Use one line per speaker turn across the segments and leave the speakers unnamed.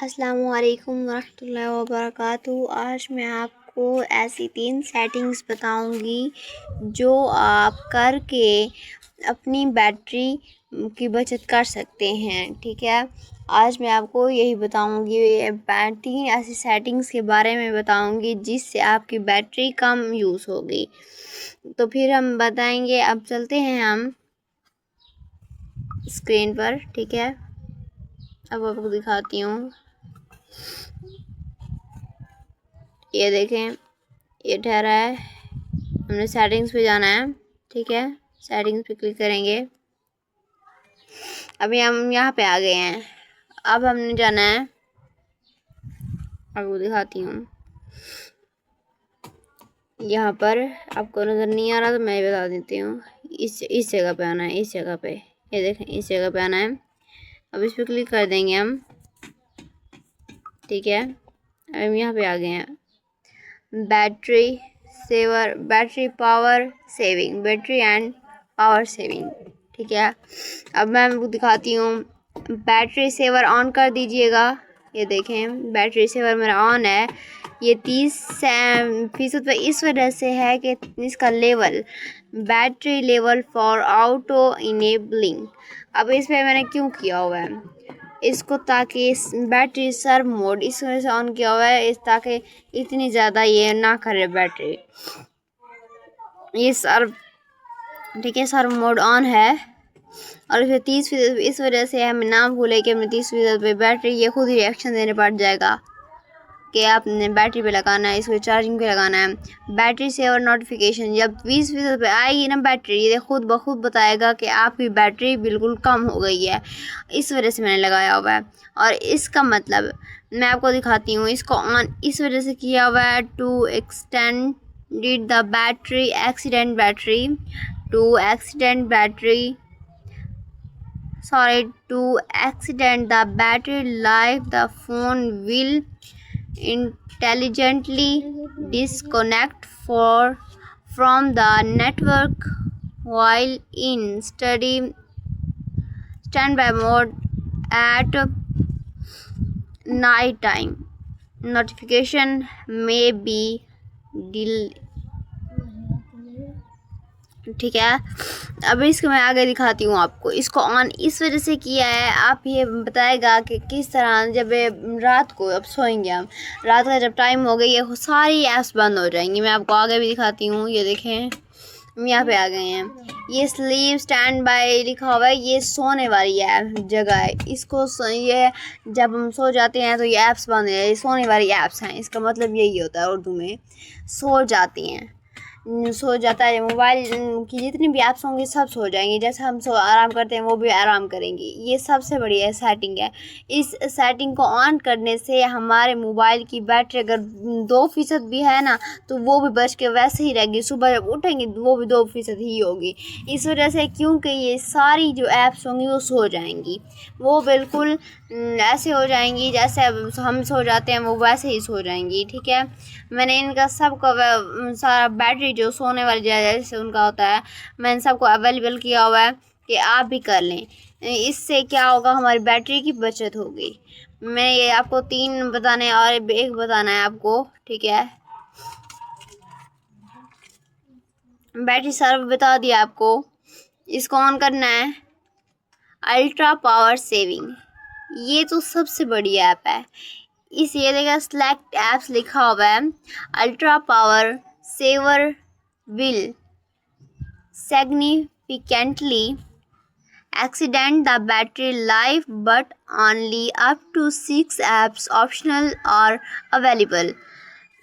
अस्सलामुअलैकुम वरहमतुल्लाहि वबरकातुहू। आज मैं आपको ऐसी 3 सेटिंग्स बताऊंगी जो आप करके अपनी बैटरी की बचत कर सकते हैं। ठीक है, आज मैं आपको यही बताऊंगी, 3 ऐसी सेटिंग्स के बारे में बताऊंगी जिससे आपकी बैटरी कम यूज़ होगी। तो फिर हम बताएंगे। अब चलते हैं हम स्क्रीन पर। ठीक है, अब आपको दिखाती हूँ। ये देखें, ये ठहरा है। हमने सेटिंग्स पे जाना है। ठीक है, सेटिंग्स पे क्लिक करेंगे। अभी हम यहाँ पे आ गए हैं। अब हमने जाना है, आपको दिखाती हूँ। यहाँ पर आपको नज़र नहीं आ रहा तो मैं बता देती हूँ। इस जगह पे आना है, इस जगह पे, ये देखें, इस जगह पे आना है। अब इस पर क्लिक कर देंगे हम। ठीक है, अब हम यहाँ पे आ गए हैं। Battery saver, battery power saving, battery and power saving. ठीक है, अब मैं आपको दिखाती हूँ। बैटरी सेवर ऑन कर दीजिएगा। ये देखें, बैटरी सेवर मेरा ऑन है। ये 30% पे इस वजह से है कि इसका level, battery level for auto enabling. अब इस पर मैंने क्यों किया हुआ है इसको, ताकि इस बैटरी सर्व मोड इस वजह से ऑन किया हुआ है, ताकि इतनी ज़्यादा ये ना करे बैटरी। ये सर्व, ठीक है, सर्व मोड ऑन है। और फिर 30% इस वजह से हमें ना भूले कि हमें 30% पे बैटरी ये खुद ही रिएक्शन देने पड़ जाएगा कि आपने बैटरी पे लगाना है, इसको चार्जिंग पे लगाना है। बैटरी सेवर नोटिफिकेशन, जब 20% पे आएगी ना बैटरी, ये खुद ब खुद बताएगा कि आपकी बैटरी बिल्कुल कम हो गई है। इस वजह से मैंने लगाया हुआ है। और इसका मतलब मैं आपको दिखाती हूँ। इसको ऑन इस वजह से किया हुआ है, to extend the battery accident battery, to accident battery to extend the battery life. The phone will intelligently disconnect from the network while in standby mode at night time. Notification may be delayed. ठीक है, अब इसको मैं आगे दिखाती हूँ आपको। इसको ऑन इस वजह से किया है, आप ये बताएगा कि किस तरह। जब रात को अब सोएंगे हम, रात का जब टाइम हो गई, ये सारी ऐप्स बंद हो जाएंगी। मैं आपको आगे भी दिखाती हूँ। ये देखें, हम यहाँ पे आ गए हैं। ये स्लीप स्टैंड बाय लिखा हुआ है, ये सोने वाली जगह है। इसको ये जब हम सो जाते हैं तो ये ऐप्स बंद है, ये सोने वाली ऐप्स हैं। इसका मतलब यही होता है उर्दू में, सो जाती हैं, सो जाता है। मोबाइल की जितनी भी ऐप्स होंगी सब सो जाएंगी। जैसे हम सो आराम करते हैं वो भी आराम करेंगी। ये सबसे बड़ी सेटिंग है। इस सेटिंग को ऑन करने से हमारे मोबाइल की बैटरी अगर 2% भी है ना, तो वो भी बच के वैसे ही रहेगी। सुबह जब उठेंगे वो भी 2% ही होगी। इस वजह से, क्योंकि ये सारी जो ऐप्स होंगी वो सो जाएंगी, वो बिल्कुल ऐसे हो जाएंगी जैसे अब हम सो जाते हैं, वो वैसे ही सो जाएंगी। ठीक है, मैंने इनका सबका सारा बैटरी जो सोने वाली जैसे उनका होता है, मैंने सबको अवेलेबल किया हुआ है कि आप भी कर लें। इससे क्या होगा, हमारी बैटरी की बचत होगी। मैं ये आपको 3 बताने हैं और एक बताना है आपको। ठीक है, बैटरी सर्व बता दिया आपको। इसको ऑन करना है। अल्ट्रा पावर सेविंग, ये तो सबसे बड़ी ऐप है। इस ये देखा, सेलेक्ट ऐप्स लिखा हुआ है। Ultra power saver will significantly extend the battery life, but only up to 6 apps optional are available.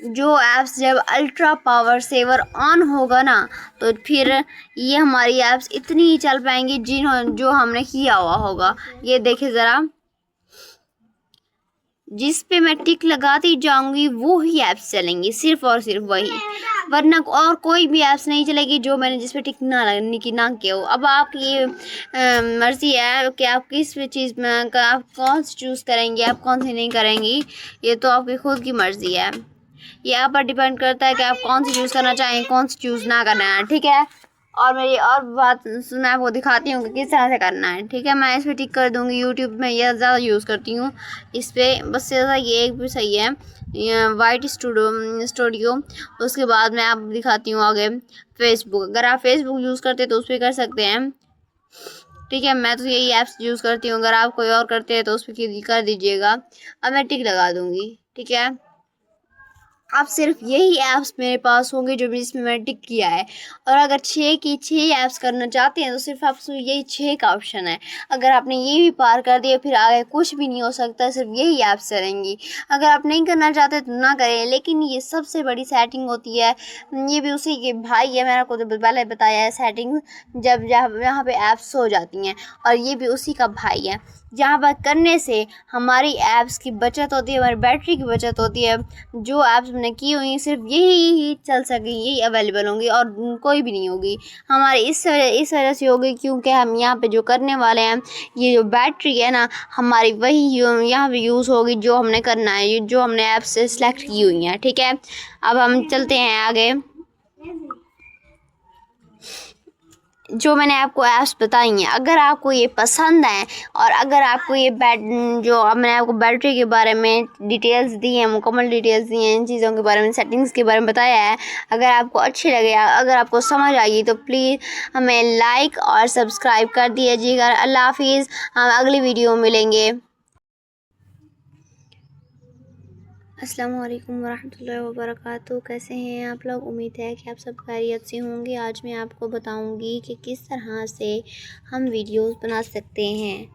जो ऐप्स जब अल्ट्रा पावर सेवर ऑन होगा ना, तो फिर ये हमारी ऐप्स इतनी ही चल पाएंगी जो हमने किया हुआ होगा। ये देखे ज़रा, जिस पे मैं टिक लगाती जाऊंगी वो ही ऐप्स चलेंगी, सिर्फ और सिर्फ वही, वरना और कोई भी ऐप्स नहीं चलेगी जो मैंने जिस पे टिक ना किया हो। अब आपकी मर्ज़ी है कि आप किस चीज़ में आप कौन सी चूज़ करेंगी, आप कौन सी नहीं करेंगी। ये तो आपकी खुद की मर्ज़ी है। ये आप पर डिपेंड करता है कि आप कौन सी चूज़ करना चाहें, कौन सी चूज़ ना करना है। ठीक है, और मेरी और बात मैं आपको दिखाती हूँ कि किस तरह से करना है। ठीक है, मैं इस पर टिक कर दूँगी। यूट्यूब में यह ज़्यादा यूज़ करती हूँ इस पर, बस ज़्यादा ये एक भी सही है, वाइट स्टूडियो। उसके बाद मैं आप दिखाती हूँ आगे फेसबुक। अगर आप फेसबुक यूज़ करते हैं तो उस पर कर सकते हैं। ठीक है, मैं तो यही ऐप्स यूज़ करती हूँ। अगर आप कोई और करते हैं तो उस पर कर दीजिएगा। अब मैं टिक लगा दूँगी। ठीक है, अब सिर्फ यही ऐप्स मेरे पास होंगे जो जिसमें मैंने टिक किया है। और अगर 6 की 6 ऐप्स करना चाहते हैं तो सिर्फ आपसे यही 6 का ऑप्शन है। अगर आपने ये भी पार कर दिया फिर आगे कुछ भी नहीं हो सकता, सिर्फ यही ऐप्स चलेंगी। अगर आप नहीं करना चाहते तो ना करें, लेकिन ये सबसे बड़ी सेटिंग होती है। ये भी उसी के भाई है, मैंने आपको तो पहले बताया है सेटिंग, जब यहाँ पे ऐप्स हो जाती हैं, और ये भी उसी का भाई है। जहाँ पर करने से हमारी ऐप्स की बचत होती है, हमारी बैटरी की बचत होती है। जो ऐप्स हमने की हुई हैं सिर्फ यही ही चल सकेंगी, यही अवेलेबल होंगी और कोई भी नहीं होगी। हमारी इस वजह से होगी क्योंकि हम यहाँ पे जो करने वाले हैं, ये जो बैटरी है ना हमारी, वही यहाँ पे यूज़ होगी जो हमने करना है, जो हमने ऐप्स से सिलेक्ट की हुई हैं। ठीक है, अब हम चलते हैं आगे। जो मैंने आपको ऐप्स बताई हैं, अगर आपको ये पसंद है और अगर आपको ये जो अब मैंने आपको बैटरी के बारे में डिटेल्स दी हैं, मुकम्मल डिटेल्स दी हैं, इन चीज़ों के बारे में, सेटिंग्स के बारे में बताया है, अगर आपको अच्छी लगे, अगर आपको समझ आई तो प्लीज़ हमें लाइक और सब्सक्राइब कर दीजिएगा। अल्लाह हाफिज़, हम अगली वीडियो में मिलेंगे। अस्सलाम वालेकुम वरहमतुल्लाहि वबरकातुहू। कैसे हैं आप लोग? उम्मीद है कि आप सब खैरियत से होंगे। आज मैं आपको बताऊंगी कि किस तरह से हम वीडियोस बना सकते हैं।